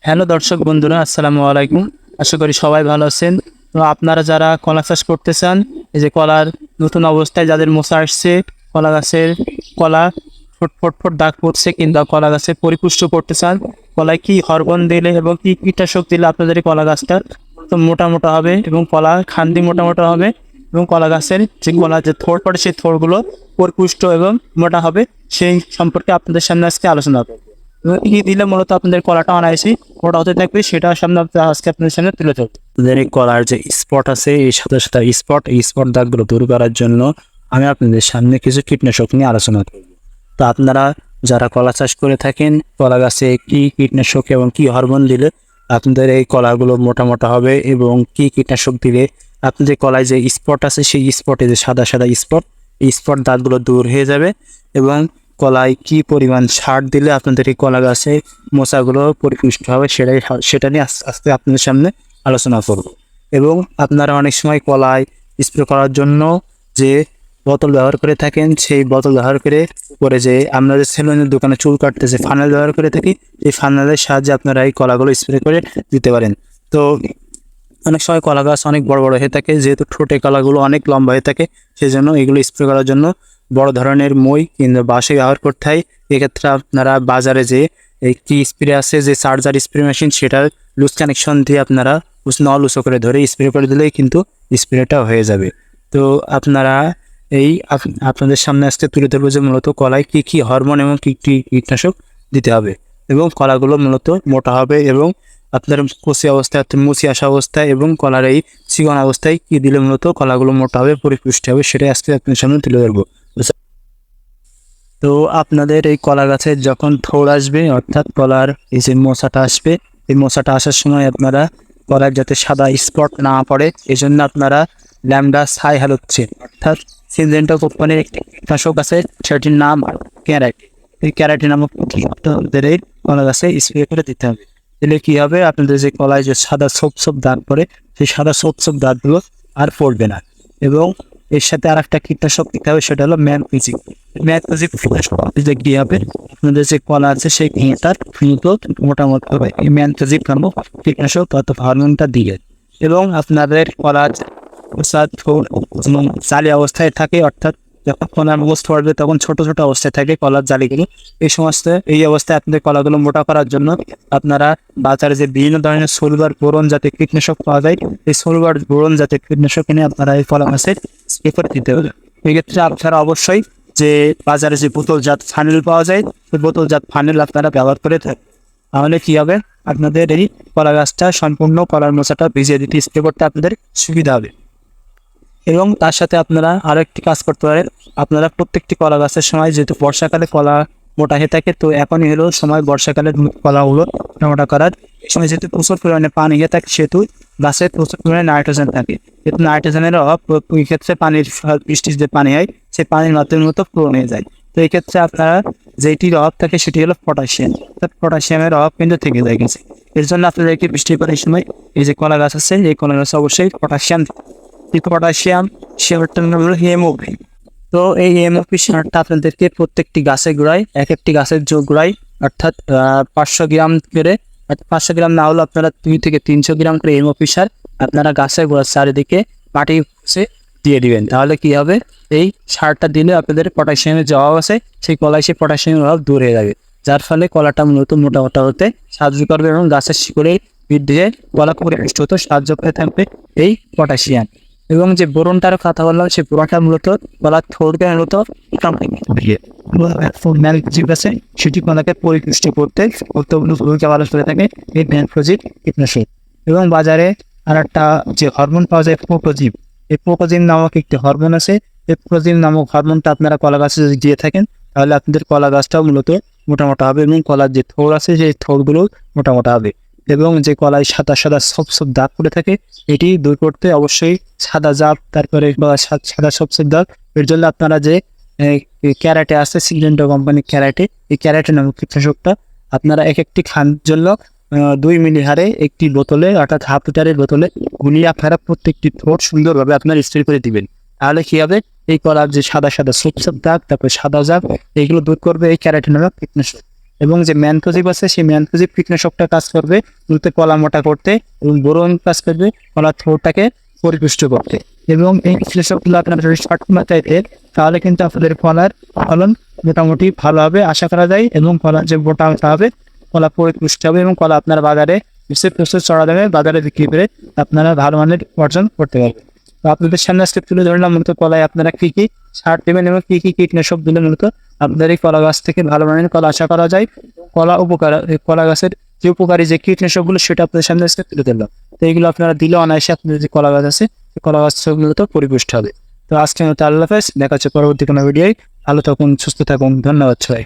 Hello দর্শক বন্ধুরা, আসসালামু আলাইকুম। আশা করি সবাই ভালো আছেন। তো আপনারা যারা কলা চাষ করতে চান, এই যে কলার নতুন অবস্থায় যাদের মোচা আসছে, কলা গাছের কলা ফট দাগ পড়ছে কিংবা কলা গাছে পরিপুষ্ট করতে চান, কলায় কি হরমোন দিলে এবং কি কীটনাশক দিলে আপনাদের এই কলা গাছটা তো মোটা মোটা হবে এবং কলা খান্দি মোটা মোটা হবে এবং কলা গাছের যে কলা যে থোড় পড়ে সেই থোড়গুলো পরিপুষ্ট এবং মোটা হবে, সেই সম্পর্কে আপনাদের সামনে আজকে আলোচনা করব। কি দিলে মূলত আপনাদের কলাটা অনায়াসই মোটা হতে থাকবে সেটা সামনে আজকে আপনাদের সামনে তুলে ধরবো। আপনাদের এই কলার যে স্পট আছে, এই সাথে সাথে স্পট দাগগুলো দূর করার জন্য আমি আপনাদের সামনে কিছু কীটনাশক নিয়ে আলোচনা করব। তো আপনারা যারা কলা চাষ করে থাকেন, কলা গাছে কি কীটনাশক এবং কি হরমোন দিলে আপনাদের এই কলাগুলো মোটা মোটা হবে এবং কি কীটনাশক দিলে আপনাদের কলায় যে স্পট আছে সেই স্পটে যে সাদা সাদা স্পট, এই স্পট দাগগুলো দূর হয়ে যাবে এবং কলায় কি পরিমাণ সার দিলে আপনাদের এই কলা গাছে মোচাগুলো পরিপুষ্ট হবে সেটা নিয়ে আস্তে আপনাদের সামনে আলোচনা করব। এবং আপনারা অনেক সময় কলায় স্প্রে করার জন্য যে বোতল ব্যবহার করে থাকেন, সেই বোতল ব্যবহার করে পরে যে আমরা যে সেলুনের দোকানে চুল কাটতেছে ফানেল ব্যবহার করে থাকি, এই ফানেলের সাহায্যে আপনারা এই কলাগুলো স্প্রে করে দিতে পারেন। তো অনেক সময় কলা গাছ অনেক বড় বড় হয়ে থাকে, যেহেতু ঠোঁটে কলাগুলো অনেক লম্বা হয়ে থাকে, সেই জন্য এগুলো স্প্রে করার জন্য বড় ধরনের মই কিংবা বাঁশি ব্যবহার করতে হয়। এক্ষেত্রে আপনারা বাজারে যে একটি স্প্রে আছে, যে চার্জার স্প্রে মেশিন, সেটার লুজ কানেকশন দিয়ে আপনারা লুসো করে ধরে স্প্রে করে দিলেই কিন্তু স্প্রেটা হয়ে যাবে। তো আপনারা আপনাদের সামনে আজকে তুলে ধরবো যে মূলত কলায় কী কী হরমোন এবং কী কী কীটনাশক দিতে হবে এবং কলাগুলো মূলত মোটা হবে এবং আপনার কচি অবস্থায় মুচি আসা অবস্থায় এবং কলার এই চিকন অবস্থায় কী দিলে মূলত কলাগুলো মোটা হবে, পরিপুষ্ট হবে, সেটাই আজকে আপনাদের সামনে তুলে ধরবো। তো আপনাদের এই কলা গাছের যখন থোড় আসবে, অর্থাৎ কলার এই যে মোচাটা আসবে, এই মোচাটা আসার সময় আপনারা কলার যাতে সাদা স্পট না পড়ে এজন্য আপনারা ল্যামডা সাই হচ্ছে অর্থাৎ সিনজেন্টা কোম্পানির একটি কীটনাশক আছে, সেটির নাম ক্যারাটি। এই ক্যারাটি নামক আপনাদের এই কলা গাছে স্প্রে করে দিতে হবে। দিলে কী হবে, আপনাদের যে কলায় যে সাদা ছোপ দাগ পড়ে, সেই সাদা ছোপ দাগগুলো আর পড়বে না। এবং এর সাথে আর একটা কীটনাশক দিতে হবে, সেটা হলো ম্যানকোজিব। কীটনাশক দিলে কী হবে, আপনাদের যে কলা আছে সেই ভেঙেটার ফিউটো মোটামুটি হবে এই ম্যানকোজিব নামক কীটনাশক অত হরমোনটা দিয়ে। এবং আপনাদের কলা জালি অবস্থায় থাকে, অর্থাৎ যখন কলার মোস্ট পড়বে তখন ছোট অবস্থায় থাকে কলার জালিগুলো। এই অবস্থায় আপনাদের কলাগুলো মোটা করার জন্য আপনারা বাজারে যে বিভিন্ন ধরনের সলবার বোরন জাতীয় কীটনাশক পাওয়া যায়, এই সলবার বোরন জাতীয় কীটনাশক এনে আপনারা এই কলা গাছের স্প্রে করে দিতে হবে। এক্ষেত্রে আপনারা অবশ্যই যে বাজারে যে বোতলজাত ফানেল পাওয়া যায়, সেই বোতলজাত ফানেল আপনারা ব্যবহার করে থাকেন। তাহলে কী হবে, আপনাদের এই কলা গাছটা সম্পূর্ণ কলার মোচাটা ভিজিয়ে দিতে স্প্রে করতে আপনাদের সুবিধা হবে। এবং তার সাথে আপনারা আরও একটি কাজ করতে পারেন, আপনারা প্রত্যেকটি কলা গাছের সময়, যেহেতু বর্ষাকালে কলা মোটা হয়ে থাকে, তো এখনই হলো সময় বর্ষাকালের কলাগুলো মোটা করার। এই সময় যেহেতু প্রচুর পরিমাণে পানি হয়ে থাকে, সেহেতু গাছে প্রচুর পরিমাণে নাইট্রোজেন থাকে। যেহেতু নাইট্রোজেনের অভাব, এই ক্ষেত্রে বৃষ্টির যে পানি হয় সেই পানির মাধ্যমে মতো পূরণ হয়ে যায়। তো এই ক্ষেত্রে আপনারা যেটির অভাব থাকে সেটি হলো পটাশিয়াম। পটাশিয়ামের অভাব কিন্তু থেকে যায় গেছে। এর জন্য আপনাদেরকে বৃষ্টির পানির সময় এই যে কলা গাছ আছে, এই কলা গাছে অবশ্যই পটাশিয়াম সারটার নাম হলো এমওপি। তো এই এমওপি সারটা আপনাদেরকে প্রত্যেকটি গাছের গোড়ায়, এক একটি গাছের গোড়ায় অর্থাৎ 500 গ্রাম করে, 500 গ্রাম না হলো আপনারা 2 থেকে 300 গ্রাম করে এমওপি সার আপনারা গাছের গোড়ার চারিদিকে মাটি খুঁজে দিয়ে দিবেন। তাহলে কি হবে, এই সারটা দিলে আপনাদের পটাশিয়ামের যে অভাব আছে সেই কলায় সেই পটাশিয়ামের অভাব দূর হয়ে যাবে, যার ফলে কলাটা মূলত মোটা হতে সাহায্য করবে এবং গাছের শিকড়ে বৃদ্ধিতে কলা পরিপুষ্ট হতে সাহায্য করে থাকবে এই পটাশিয়াম। এবং যে বোরনটার কথা বললাম, সেই বোরনটা মূলত কলার থোড়কে মূলত আছে, সেটি কলাকে পরিপুষ্ট করতে গুরুত্বপূর্ণ ভূমিকা পালন করে থাকে এই ম্যানকোজিব কীটনাশক। এবং বাজারে আর একটা যে হরমোন পাওয়া যায় প্রোপোজিব, এই প্রোপোজিব নামক একটি হরমোন আছে। এই প্রোপোজিব নামক হরমোনটা আপনারা কলা গাছে যদি দিয়ে থাকেন, তাহলে আপনাদের কলা গাছটাও মূলত মোটা হবে এবং কলার যে থোড় আছে সেই থোড়গুলো মোটা হবে। এবং যে কলায় সাদা সব দাগ পড়ে থাকে, এটি দূর করতে অবশ্যই সাদা জাপ, তারপরে সাদা সব দাগ, এর জন্য আপনারা যে ক্যারাটে আছে, সিনজেন্টা কোম্পানির ক্যারাটে, এই ক্যারাটে নামক কীটনাশকটা আপনারা এক একটি খানের জন্য 2 মিলি হারে একটি বোতলে, অর্থাৎ হাফ লিটারের বোতলে গুলিয়ে আপনারা প্রত্যেকটি ঠোঁট সুন্দরভাবে আপনারা স্প্রে করে দিবেন। তাহলে কি হবে, এই কলার যে সাদা সব দাগ, তারপরে সাদা জাপ, এইগুলো দূর করবে এই ক্যারাটে নামক কীটনাশক। এবং যে ম্যানকোজিব আছে সেই ম্যানকোজিব কীটনাশকটা কাজ করবে মূলত কলা মোটা করতে, এবং বোরন কাজ করবে কলার থোরটাকে পরিপুষ্ট করতে। এবং এই কীটনাশকগুলো আপনারা যদি সঠিক মাত্রায় দেন তাহলে কিন্তু আপনাদের কলার ফলন মোটামুটি ভালো হবে আশা করা যায়, এবং কলার যে মোটা হবে কলা পরিপুষ্ট হবে, এবং কলা আপনার বাজারে প্রচুর চড়া দামে বাজারে বিক্রি করে আপনারা ভালো মানের অর্জন করতে পারবেন। তো আপনাদের সামনে আজকে তুলে ধরলাম মূলত কলায় আপনারা কী কী সার দেবেন এবং কী কী কীটনাশক দিলে মূলত আপনাদের এই কলা গাছ থেকে ভালো মানের কলা আশা করা যায়। কলা গাছের যে উপকারী যে কীটনাশকগুলো সেটা আপনাদের সামনে আজকে তুলে ধরলাম। তো এইগুলো আপনারা দিলে অনায়াসে আপনাদের যে কলা গাছ আছে সেই কলা গাছ মূলত পরিপুষ্ট হবে। তো আজকে মতো আল্লাহ হাফেজ, দেখা হচ্ছে পরবর্তী কোনো ভিডিওয়। ভালো থাকুন, সুস্থ থাকুন, ধন্যবাদ সবাই।